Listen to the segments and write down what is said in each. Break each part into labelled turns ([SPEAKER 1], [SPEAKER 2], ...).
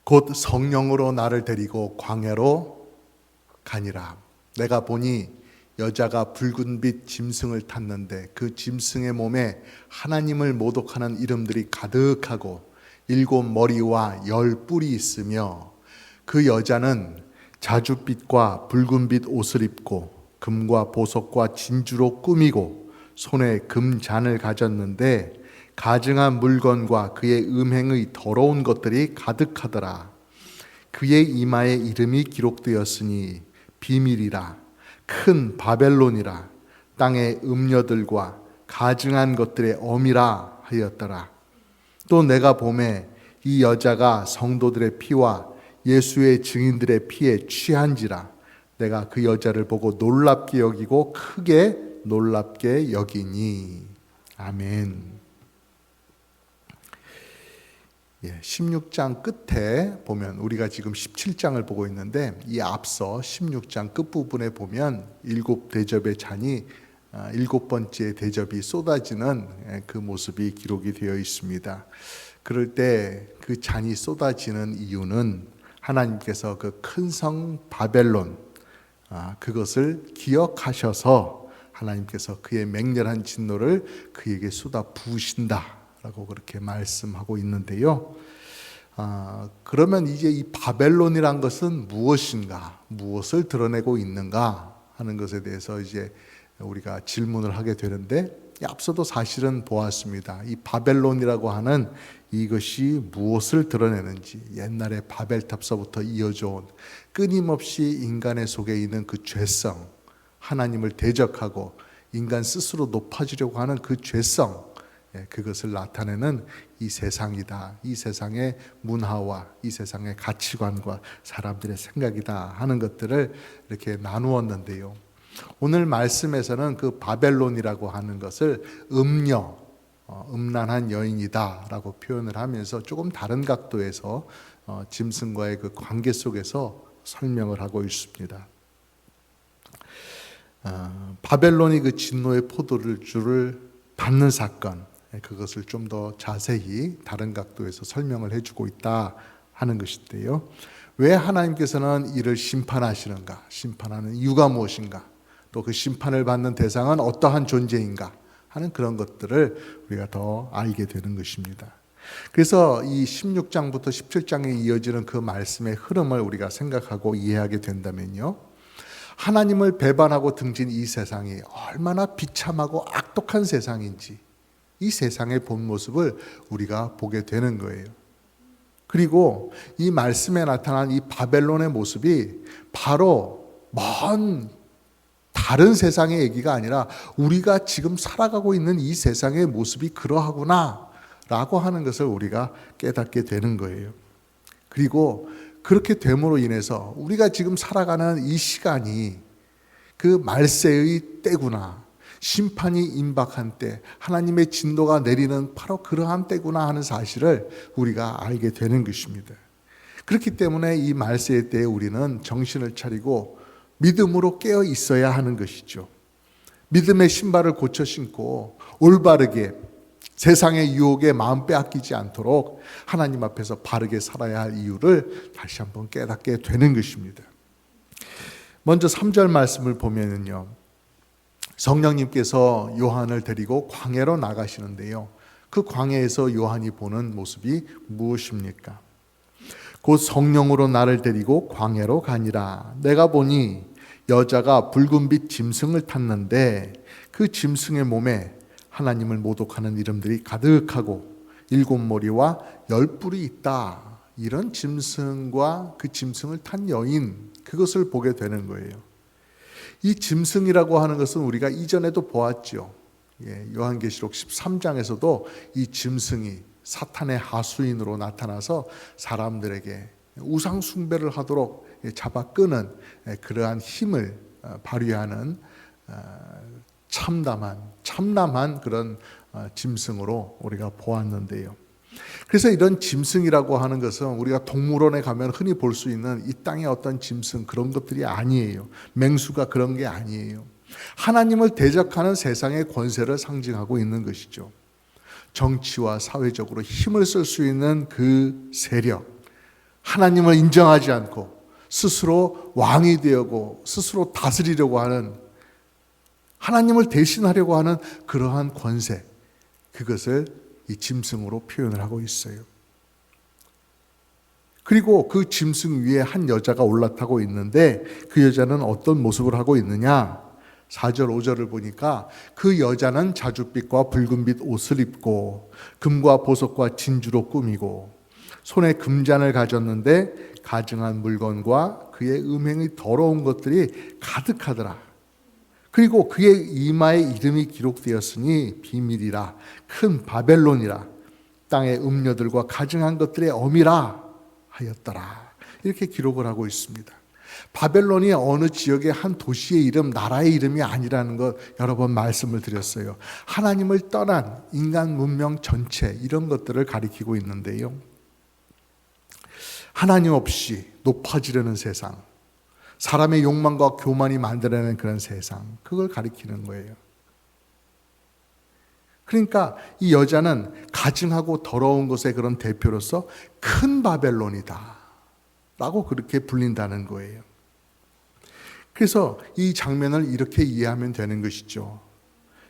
[SPEAKER 1] 곧 성령으로 나를 데리고 광야로 가니라. 내가 보니 여자가 붉은 빛 짐승을 탔는데 그 짐승의 몸에 하나님을 모독하는 이름들이 가득하고 7 머리와 10 뿔이 있으며 그 여자는 자줏빛과 붉은 빛 옷을 입고 금과 보석과 진주로 꾸미고 손에 금잔을 가졌는데 가증한 물건과 그의 음행의 더러운 것들이 가득하더라. 그의 이마에 이름이 기록되었으니 비밀이라, 큰 바벨론이라, 땅의 음녀들과 가증한 것들의 어미라 하였더라. 또 내가 보매 이 여자가 성도들의 피와 예수의 증인들의 피에 취한지라. 내가 그 여자를 보고 놀랍게 여기고 크게 놀랍게 여기니. 아멘. 16장 끝에 보면 우리가 지금 17장을 보고 있는데 이 앞서 16장 끝부분에 보면 7 대접의 잔이 7번째 대접이 쏟아지는 그 모습이 기록이 되어 있습니다. 그럴 때 그 잔이 쏟아지는 이유는 하나님께서 그 큰 성 바벨론 그것을 기억하셔서 하나님께서 그의 맹렬한 진노를 그에게 쏟아 부으신다라고 그렇게 말씀하고 있는데요. 그러면 이제 이 바벨론이란 것은 무엇인가, 무엇을 드러내고 있는가 하는 것에 대해서 이제 우리가 질문을 하게 되는데, 앞서도 사실은 보았습니다. 이 바벨론이라고 하는 이것이 무엇을 드러내는지, 옛날에 바벨탑서부터 이어져 온 끊임없이 인간의 속에 있는 그 죄성, 하나님을 대적하고 인간 스스로 높아지려고 하는 그 죄성, 그것을 나타내는 이 세상이다. 이 세상의 문화와 이 세상의 가치관과 사람들의 생각이다 하는 것들을 이렇게 나누었는데요. 오늘 말씀에서는 그 바벨론이라고 하는 것을 음녀, 음란한 여인이다 라고 표현을 하면서 조금 다른 각도에서 짐승과의 그 관계 속에서 설명을 하고 있습니다. 바벨론이 그 진노의 포도주를 받는 사건, 그것을 좀 더 자세히 다른 각도에서 설명을 해주고 있다 하는 것인데요. 왜 하나님께서는 이를 심판하시는가? 심판하는 이유가 무엇인가? 또 그 심판을 받는 대상은 어떠한 존재인가? 하는 그런 것들을 우리가 더 알게 되는 것입니다. 그래서 이 16장부터 17장에 이어지는 그 말씀의 흐름을 우리가 생각하고 이해하게 된다면요, 하나님을 배반하고 등진 이 세상이 얼마나 비참하고 악독한 세상인지 이 세상의 본 모습을 우리가 보게 되는 거예요. 그리고 이 말씀에 나타난 이 바벨론의 모습이 바로 먼 다른 세상의 얘기가 아니라 우리가 지금 살아가고 있는 이 세상의 모습이 그러하구나 라고 하는 것을 우리가 깨닫게 되는 거예요. 그리고 그렇게 됨으로 인해서 우리가 지금 살아가는 이 시간이 그 말세의 때구나, 심판이 임박한 때, 하나님의 진노가 내리는 바로 그러한 때구나 하는 사실을 우리가 알게 되는 것입니다. 그렇기 때문에 이 말세의 때에 우리는 정신을 차리고 믿음으로 깨어 있어야 하는 것이죠. 믿음의 신발을 고쳐 신고 올바르게 세상의 유혹에 마음 빼앗기지 않도록 하나님 앞에서 바르게 살아야 할 이유를 다시 한번 깨닫게 되는 것입니다. 먼저 3절 말씀을 보면은요, 성령님께서 요한을 데리고 광야로 나가시는데요, 그 광야에서 요한이 보는 모습이 무엇입니까? 곧 성령으로 나를 데리고 광야로 가니라. 내가 보니 여자가 붉은빛 짐승을 탔는데 그 짐승의 몸에 하나님을 모독하는 이름들이 가득하고 7 머리와 10 뿔이 있다. 이런 짐승과 그 짐승을 탄 여인, 그것을 보게 되는 거예요. 이 짐승이라고 하는 것은 우리가 이전에도 보았죠. 요한계시록 13장에서도 이 짐승이 사탄의 하수인으로 나타나서 사람들에게 우상 숭배를 하도록 잡아 끄는 그러한 힘을 발휘하는 참담한 그런 짐승으로 우리가 보았는데요. 그래서 이런 짐승이라고 하는 것은 우리가 동물원에 가면 흔히 볼 수 있는 이 땅의 어떤 짐승, 그런 것들이 아니에요. 맹수가 그런 게 아니에요. 하나님을 대적하는 세상의 권세를 상징하고 있는 것이죠. 정치와 사회적으로 힘을 쓸 수 있는 그 세력, 하나님을 인정하지 않고 스스로 왕이 되고 스스로 다스리려고 하는, 하나님을 대신하려고 하는 그러한 권세, 그것을 이 짐승으로 표현을 하고 있어요. 그리고 그 짐승 위에 한 여자가 올라타고 있는데 그 여자는 어떤 모습을 하고 있느냐? 4절 5절을 보니까 그 여자는 자줏빛과 붉은빛 옷을 입고 금과 보석과 진주로 꾸미고 손에 금잔을 가졌는데 가증한 물건과 그의 음행이 더러운 것들이 가득하더라. 그리고 그의 이마에 이름이 기록되었으니 비밀이라, 큰 바벨론이라, 땅의 음녀들과 가증한 것들의 어미라 하였더라. 이렇게 기록을 하고 있습니다. 바벨론이 어느 지역의 한 도시의 이름, 나라의 이름이 아니라는 것 여러 번 말씀을 드렸어요. 하나님을 떠난 인간 문명 전체, 이런 것들을 가리키고 있는데요. 하나님 없이 높아지려는 세상, 사람의 욕망과 교만이 만들어내는 그런 세상, 그걸 가리키는 거예요. 그러니까 이 여자는 가증하고 더러운 것의 그런 대표로서 큰 바벨론이다 라고 그렇게 불린다는 거예요. 그래서 이 장면을 이렇게 이해하면 되는 것이죠.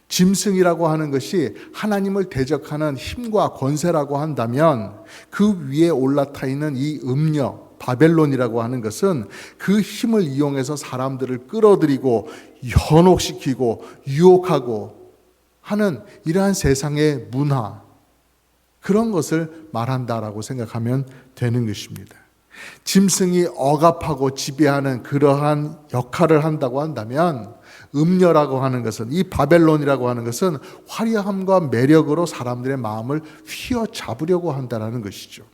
[SPEAKER 1] 짐승이라고 하는 것이 하나님을 대적하는 힘과 권세라고 한다면 그 위에 올라타 있는 이 음녀 바벨론이라고 하는 것은 그 힘을 이용해서 사람들을 끌어들이고 현혹시키고 유혹하고 하는 이러한 세상의 문화, 그런 것을 말한다라고 생각하면 되는 것입니다. 짐승이 억압하고 지배하는 그러한 역할을 한다고 한다면 음녀라고 하는 것은, 이 바벨론이라고 하는 것은 화려함과 매력으로 사람들의 마음을 휘어잡으려고 한다는 것이죠.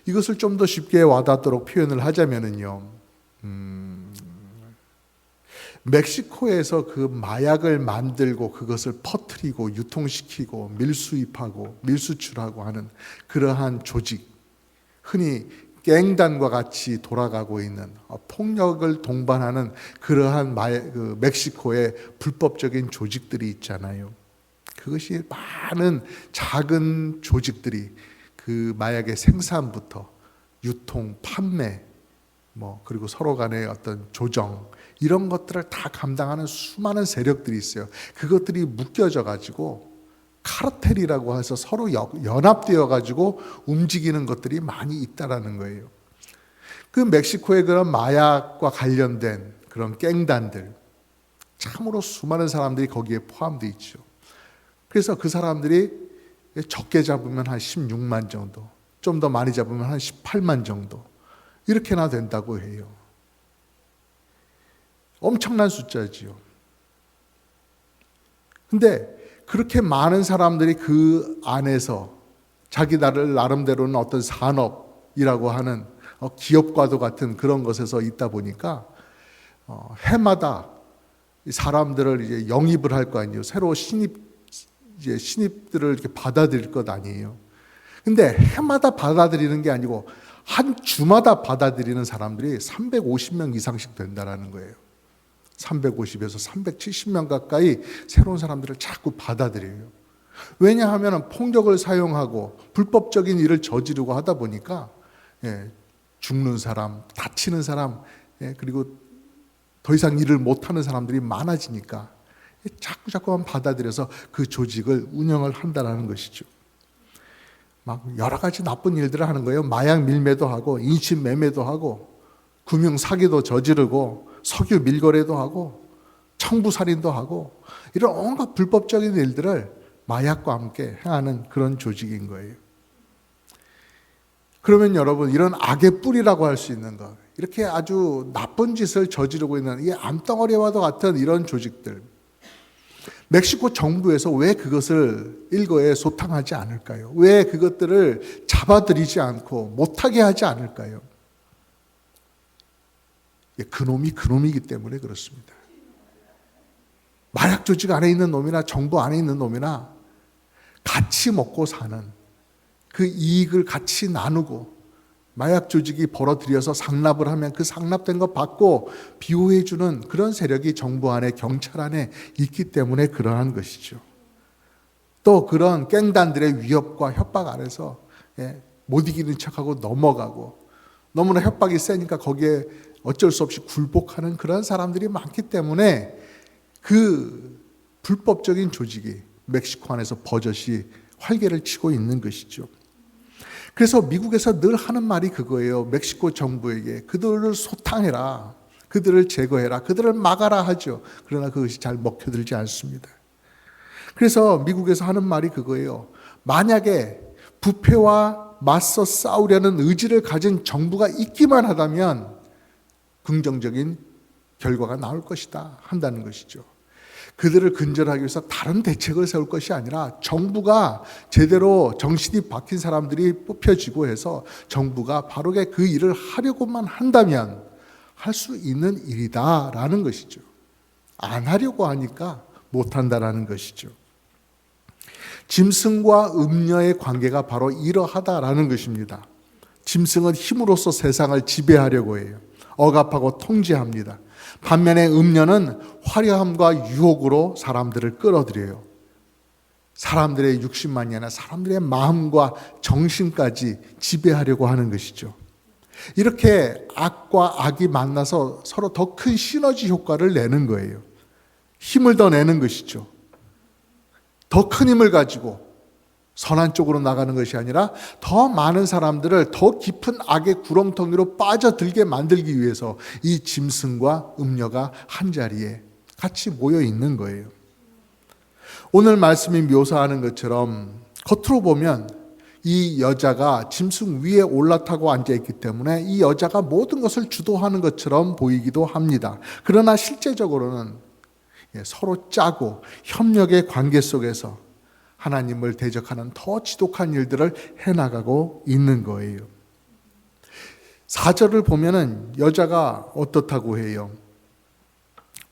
[SPEAKER 1] 이것을 좀 더 쉽게 와닿도록 표현을 하자면요, 멕시코에서 그 마약을 만들고 그것을 퍼뜨리고 유통시키고 밀수입하고 밀수출하고 하는 그러한 조직, 흔히 갱단과 같이 돌아가고 있는, 폭력을 동반하는 그러한 멕시코의 불법적인 조직들이 있잖아요. 그것이 많은 작은 조직들이 그 마약의 생산부터 유통, 판매, 그리고 서로 간의 어떤 조정, 이런 것들을 다 감당하는 수많은 세력들이 있어요. 그것들이 묶여져 가지고 카르텔이라고 해서 서로 연합되어 가지고 움직이는 것들이 많이 있다라는 거예요. 그 멕시코의 그런 마약과 관련된 그런 갱단들, 참으로 수많은 사람들이 거기에 포함되어 있죠. 그래서 그 사람들이 적게 잡으면 한 16만 정도, 좀 더 많이 잡으면 한 18만 정도, 이렇게나 된다고 해요. 엄청난 숫자지요. 근데 그렇게 많은 사람들이 그 안에서 자기 나름대로는 어떤 산업이라고 하는 기업과도 같은 그런 것에서 있다 보니까 해마다 사람들을 이제 영입을 할 거 아니에요. 새로 신입들을 이렇게 받아들일 것 아니에요. 근데 해마다 받아들이는 게 아니고 한 주마다 받아들이는 사람들이 350명 이상씩 된다는 거예요. 350에서 370명 가까이 새로운 사람들을 자꾸 받아들여요. 왜냐하면 폭력을 사용하고 불법적인 일을 저지르고 하다 보니까 죽는 사람, 다치는 사람, 그리고 더 이상 일을 못하는 사람들이 많아지니까 자꾸만 받아들여서 그 조직을 운영을 한다는 것이죠. 막 여러 가지 나쁜 일들을 하는 거예요. 마약 밀매도 하고 인신매매도 하고 금융 사기도 저지르고 석유 밀거래도 하고 청부살인도 하고 이런 온갖 불법적인 일들을 마약과 함께 행하는 그런 조직인 거예요. 그러면 여러분, 이런 악의 뿌리라고 할 수 있는 것, 이렇게 아주 나쁜 짓을 저지르고 있는 이 암덩어리와도 같은 이런 조직들, 멕시코 정부에서 왜 그것을 일거에 소탕하지 않을까요? 왜 그것들을 잡아들이지 않고 못하게 하지 않을까요? 그놈이기 때문에 그렇습니다. 마약 조직 안에 있는 놈이나 정부 안에 있는 놈이나 같이 먹고 사는, 그 이익을 같이 나누고, 마약 조직이 벌어들여서 상납을 하면 그 상납된 거 받고 비호해주는 그런 세력이 정부 안에, 경찰 안에 있기 때문에 그러한 것이죠. 또 그런 갱단들의 위협과 협박 아래서 못 이기는 척하고 넘어가고 너무나 협박이 세니까 거기에 어쩔 수 없이 굴복하는 그런 사람들이 많기 때문에 그 불법적인 조직이 멕시코 안에서 버젓이 활개를 치고 있는 것이죠. 그래서 미국에서 늘 하는 말이 그거예요. 멕시코 정부에게 그들을 소탕해라, 그들을 제거해라, 그들을 막아라 하죠. 그러나 그것이 잘 먹혀들지 않습니다. 그래서 미국에서 하는 말이 그거예요. 만약에 부패와 맞서 싸우려는 의지를 가진 정부가 있기만 하다면 긍정적인 결과가 나올 것이다 한다는 것이죠. 그들을 근절하기 위해서 다른 대책을 세울 것이 아니라 정부가 제대로 정신이 박힌 사람들이 뽑혀지고 해서 정부가 바르게 그 일을 하려고만 한다면 할 수 있는 일이다라는 것이죠. 안 하려고 하니까 못한다라는 것이죠. 짐승과 음녀의 관계가 바로 이러하다라는 것입니다. 짐승은 힘으로써 세상을 지배하려고 해요. 억압하고 통제합니다. 반면에 음녀는 화려함과 유혹으로 사람들을 끌어들여요. 사람들의 육신만이 아니라 사람들의 마음과 정신까지 지배하려고 하는 것이죠. 이렇게 악과 악이 만나서 서로 더 큰 시너지 효과를 내는 거예요. 힘을 더 내는 것이죠. 더 큰 힘을 가지고 선한 쪽으로 나가는 것이 아니라 더 많은 사람들을 더 깊은 악의 구렁텅이로 빠져들게 만들기 위해서 이 짐승과 음녀가 한자리에 같이 모여 있는 거예요. 오늘 말씀이 묘사하는 것처럼 겉으로 보면 이 여자가 짐승 위에 올라타고 앉아있기 때문에 이 여자가 모든 것을 주도하는 것처럼 보이기도 합니다. 그러나 실제적으로는 서로 짜고 협력의 관계 속에서 하나님을 대적하는 더 지독한 일들을 해나가고 있는 거예요. 4절을 보면은 여자가 어떻다고 해요?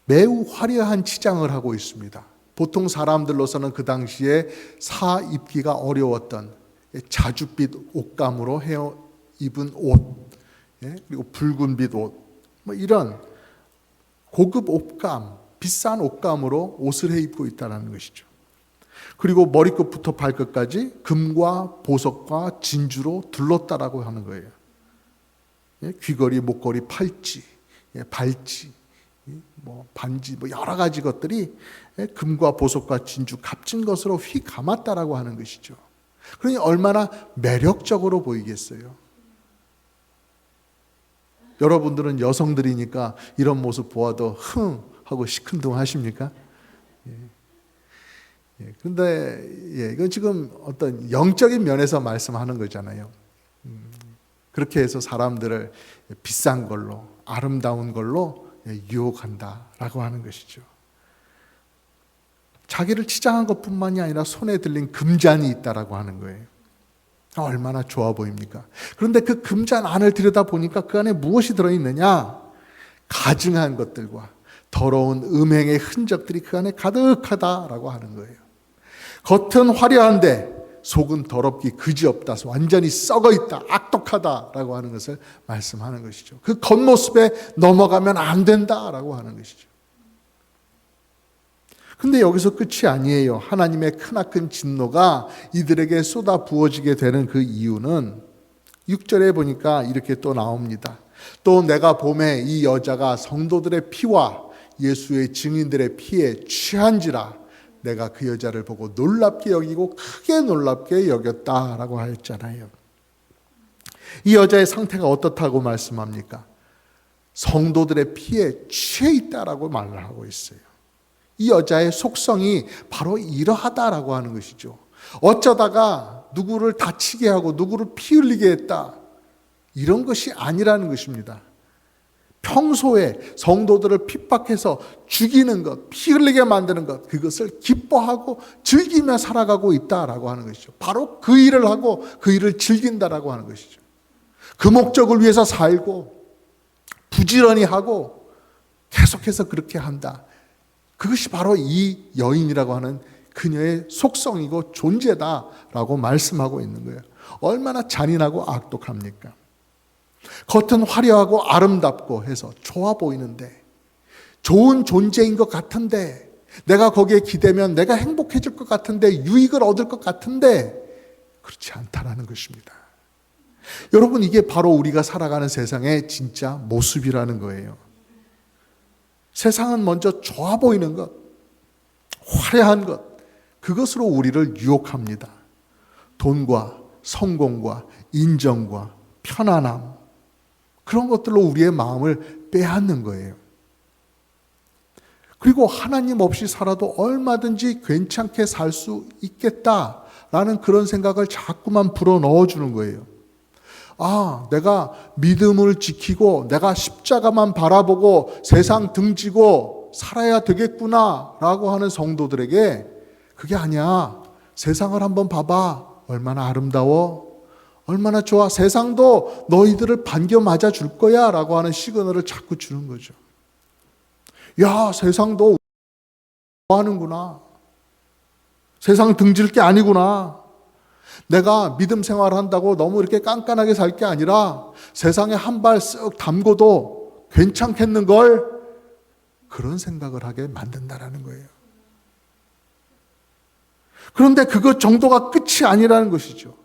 [SPEAKER 1] 매우 화려한 치장을 하고 있습니다. 보통 사람들로서는 그 당시에 사 입기가 어려웠던 자줏빛 옷감으로 입은 옷, 그리고 붉은빛 옷, 이런 고급 옷감, 비싼 옷감으로 옷을 해 입고 있다는 것이죠. 그리고 머리끝부터 발끝까지 금과 보석과 진주로 둘렀다라고 하는 거예요. 귀걸이, 목걸이, 팔찌, 발찌, 반지, 여러 가지 것들이 금과 보석과 진주, 값진 것으로 휘 감았다라고 하는 것이죠. 그러니 얼마나 매력적으로 보이겠어요. 여러분들은 여성들이니까 이런 모습 보아도 흥 하고 시큰둥 하십니까? 그런데 이건 지금 어떤 영적인 면에서 말씀하는 거잖아요. 그렇게 해서 사람들을 비싼 걸로, 아름다운 걸로 유혹한다라고 하는 것이죠. 자기를 치장한 것뿐만이 아니라 손에 들린 금잔이 있다라고 하는 거예요. 얼마나 좋아 보입니까? 그런데 그 금잔 안을 들여다보니까 그 안에 무엇이 들어있느냐? 가증한 것들과 더러운 음행의 흔적들이 그 안에 가득하다라고 하는 거예요. 겉은 화려한데 속은 더럽기 그지없다, 완전히 썩어있다, 악독하다라고 하는 것을 말씀하는 것이죠. 그 겉모습에 넘어가면 안 된다라고 하는 것이죠. 근데 여기서 끝이 아니에요. 하나님의 크나큰 진노가 이들에게 쏟아 부어지게 되는 그 이유는 6절에 보니까 이렇게 또 나옵니다. 또 내가 보매 이 여자가 성도들의 피와 예수의 증인들의 피에 취한지라 내가 그 여자를 보고 놀랍게 여기고 크게 놀랍게 여겼다라고 하였잖아요. 이 여자의 상태가 어떻다고 말씀합니까? 성도들의 피에 취해 있다라고 말을 하고 있어요. 이 여자의 속성이 바로 이러하다라고 하는 것이죠. 어쩌다가 누구를 다치게 하고 누구를 피 흘리게 했다, 이런 것이 아니라는 것입니다. 평소에 성도들을 핍박해서 죽이는 것, 피 흘리게 만드는 것, 그것을 기뻐하고 즐기며 살아가고 있다라고 하는 것이죠. 바로 그 일을 하고 그 일을 즐긴다라고 하는 것이죠. 그 목적을 위해서 살고 부지런히 하고 계속해서 그렇게 한다. 그것이 바로 이 여인이라고 하는 그녀의 속성이고 존재다라고 말씀하고 있는 거예요. 얼마나 잔인하고 악독합니까? 겉은 화려하고 아름답고 해서 좋아 보이는데, 좋은 존재인 것 같은데, 내가 거기에 기대면 내가 행복해질 것 같은데, 유익을 얻을 것 같은데 그렇지 않다라는 것입니다. 여러분, 이게 바로 우리가 살아가는 세상의 진짜 모습이라는 거예요. 세상은 먼저 좋아 보이는 것, 화려한 것, 그것으로 우리를 유혹합니다. 돈과 성공과 인정과 편안함, 그런 것들로 우리의 마음을 빼앗는 거예요. 그리고 하나님 없이 살아도 얼마든지 괜찮게 살 수 있겠다라는 그런 생각을 자꾸만 불어넣어주는 거예요. 아, 내가 믿음을 지키고 내가 십자가만 바라보고 세상 등지고 살아야 되겠구나 라고 하는 성도들에게 그게 아니야. 세상을 한번 봐봐. 얼마나 아름다워. 얼마나 좋아. 세상도 너희들을 반겨 맞아 줄 거야 라고 하는 시그널을 자꾸 주는 거죠. 야, 세상도 하는구나. 세상 등질 게 아니구나. 내가 믿음 생활을 한다고 너무 이렇게 깐깐하게 살 게 아니라 세상에 한 발 쓱 담궈도 괜찮겠는걸, 그런 생각을 하게 만든다라는 거예요. 그런데 그것 정도가 끝이 아니라는 것이죠.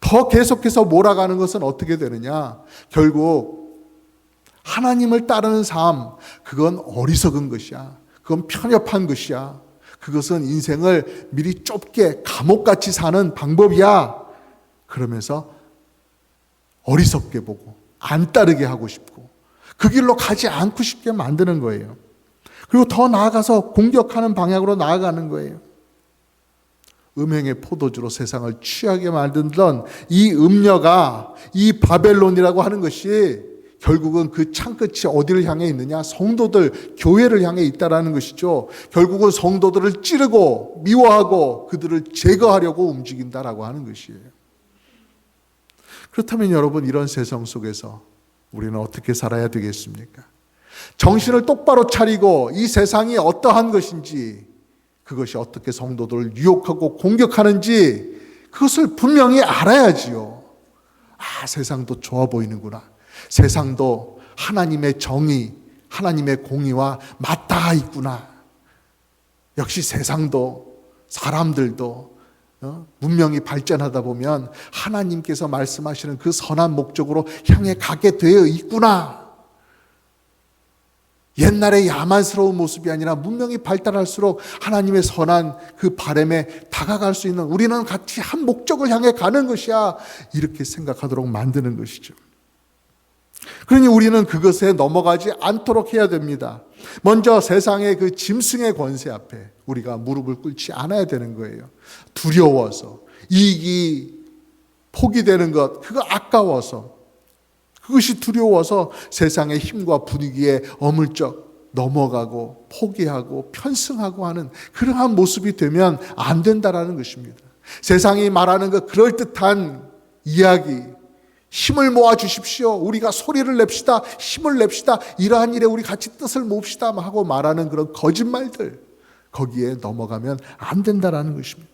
[SPEAKER 1] 더 계속해서 몰아가는 것은 어떻게 되느냐? 결국 하나님을 따르는 삶, 그건 어리석은 것이야. 그건 편협한 것이야. 그것은 인생을 미리 좁게 감옥같이 사는 방법이야. 그러면서 어리석게 보고 안 따르게 하고 싶고 그 길로 가지 않고 싶게 만드는 거예요. 그리고 더 나아가서 공격하는 방향으로 나아가는 거예요. 음행의 포도주로 세상을 취하게 만들던 이 음녀가, 이 바벨론이라고 하는 것이 결국은 그 창끝이 어디를 향해 있느냐? 성도들, 교회를 향해 있다라는 것이죠. 결국은 성도들을 찌르고 미워하고 그들을 제거하려고 움직인다라고 하는 것이에요. 그렇다면 여러분, 이런 세상 속에서 우리는 어떻게 살아야 되겠습니까? 정신을 똑바로 차리고 이 세상이 어떠한 것인지, 그것이 어떻게 성도들을 유혹하고 공격하는지 그것을 분명히 알아야지요. 아, 세상도 좋아 보이는구나. 세상도 하나님의 정의, 하나님의 공의와 맞닿아 있구나. 역시 세상도 사람들도 문명이 발전하다 보면 하나님께서 말씀하시는 그 선한 목적으로 향해 가게 되어 있구나. 옛날의 야만스러운 모습이 아니라 문명이 발달할수록 하나님의 선한 그 바람에 다가갈 수 있는, 우리는 같이 한 목적을 향해 가는 것이야, 이렇게 생각하도록 만드는 것이죠. 그러니 우리는 그것에 넘어가지 않도록 해야 됩니다. 먼저 세상의 그 짐승의 권세 앞에 우리가 무릎을 꿇지 않아야 되는 거예요. 두려워서, 이익이 포기되는 것, 그거 아까워서, 그것이 두려워서 세상의 힘과 분위기에 어물쩍 넘어가고 포기하고 편승하고 하는 그러한 모습이 되면 안 된다라는 것입니다. 세상이 말하는 그 그럴듯한 이야기, 힘을 모아 주십시오, 우리가 소리를 냅시다, 힘을 냅시다, 이러한 일에 우리 같이 뜻을 모읍시다 하고 말하는 그런 거짓말들, 거기에 넘어가면 안 된다라는 것입니다.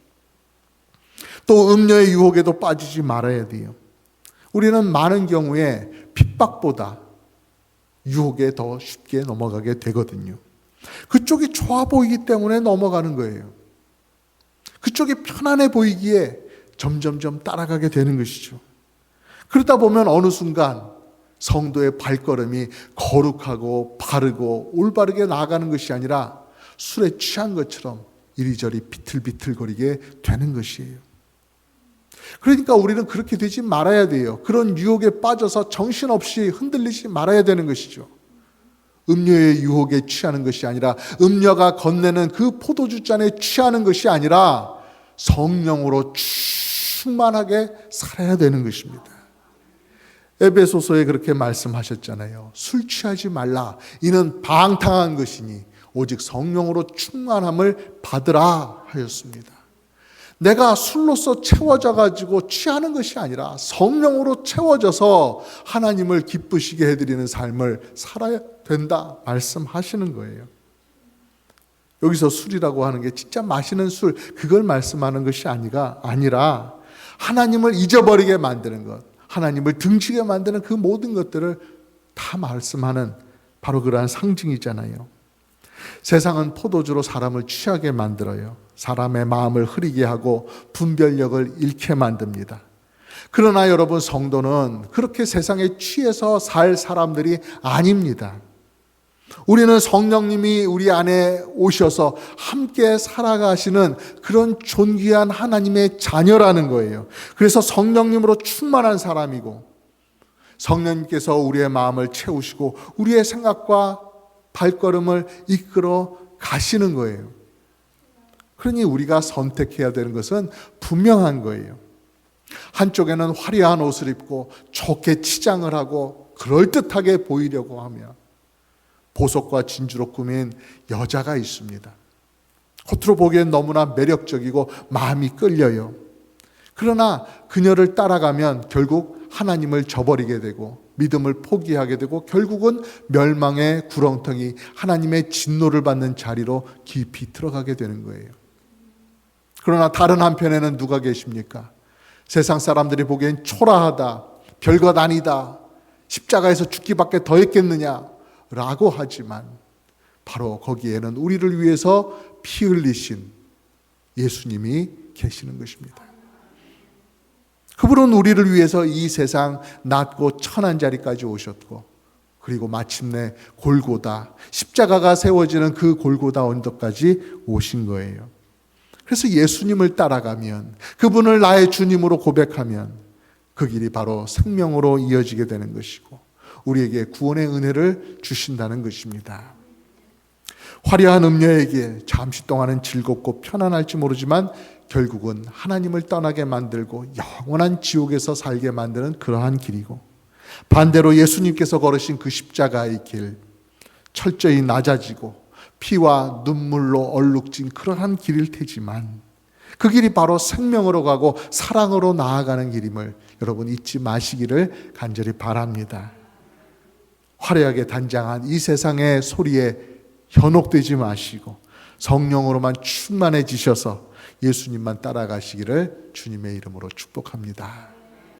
[SPEAKER 1] 또 음료의 유혹에도 빠지지 말아야 돼요. 우리는 많은 경우에 핍박보다 유혹에 더 쉽게 넘어가게 되거든요. 그쪽이 좋아 보이기 때문에 넘어가는 거예요. 그쪽이 편안해 보이기에 점점점 따라가게 되는 것이죠. 그러다 보면 어느 순간 성도의 발걸음이 거룩하고 바르고 올바르게 나아가는 것이 아니라 술에 취한 것처럼 이리저리 비틀비틀거리게 되는 것이에요. 그러니까 우리는 그렇게 되지 말아야 돼요. 그런 유혹에 빠져서 정신없이 흔들리지 말아야 되는 것이죠. 음료의 유혹에 취하는 것이 아니라, 음료가 건네는 그 포도주잔에 취하는 것이 아니라 성령으로 충만하게 살아야 되는 것입니다. 에베소서에 그렇게 말씀하셨잖아요. 술 취하지 말라. 이는 방탕한 것이니 오직 성령으로 충만함을 받으라 하였습니다. 내가 술로서 채워져 가지고 취하는 것이 아니라 성령으로 채워져서 하나님을 기쁘시게 해드리는 삶을 살아야 된다 말씀하시는 거예요. 여기서 술이라고 하는 게 진짜 마시는 술, 그걸 말씀하는 것이 아니라 하나님을 잊어버리게 만드는 것, 하나님을 등지게 만드는 그 모든 것들을 다 말씀하는 바로 그러한 상징이잖아요. 세상은 포도주로 사람을 취하게 만들어요. 사람의 마음을 흐리게 하고 분별력을 잃게 만듭니다. 그러나 여러분, 성도는 그렇게 세상에 취해서 살 사람들이 아닙니다. 우리는 성령님이 우리 안에 오셔서 함께 살아가시는 그런 존귀한 하나님의 자녀라는 거예요. 그래서 성령님으로 충만한 사람이고, 성령님께서 우리의 마음을 채우시고 우리의 생각과 발걸음을 이끌어 가시는 거예요. 그러니 우리가 선택해야 되는 것은 분명한 거예요. 한쪽에는 화려한 옷을 입고 좋게 치장을 하고 그럴듯하게 보이려고 하며 보석과 진주로 꾸민 여자가 있습니다. 겉으로 보기엔 너무나 매력적이고 마음이 끌려요. 그러나 그녀를 따라가면 결국 하나님을 저버리게 되고 믿음을 포기하게 되고 결국은 멸망의 구렁텅이, 하나님의 진노를 받는 자리로 깊이 들어가게 되는 거예요. 그러나 다른 한편에는 누가 계십니까? 세상 사람들이 보기엔 초라하다, 별것 아니다, 십자가에서 죽기밖에 더 했겠느냐 라고 하지만 바로 거기에는 우리를 위해서 피 흘리신 예수님이 계시는 것입니다. 그분은 우리를 위해서 이 세상 낮고 천한 자리까지 오셨고, 그리고 마침내 골고다, 십자가가 세워지는 그 골고다 언덕까지 오신 거예요. 그래서 예수님을 따라가면, 그분을 나의 주님으로 고백하면 그 길이 바로 생명으로 이어지게 되는 것이고 우리에게 구원의 은혜를 주신다는 것입니다. 화려한 음녀에게 잠시 동안은 즐겁고 편안할지 모르지만 결국은 하나님을 떠나게 만들고 영원한 지옥에서 살게 만드는 그러한 길이고, 반대로 예수님께서 걸으신 그 십자가의 길, 철저히 낮아지고 피와 눈물로 얼룩진 그러한 길일 테지만 그 길이 바로 생명으로 가고 사랑으로 나아가는 길임을 여러분 잊지 마시기를 간절히 바랍니다. 화려하게 단장한 이 세상의 소리에 현혹되지 마시고 성령으로만 충만해지셔서 예수님만 따라가시기를 주님의 이름으로 축복합니다.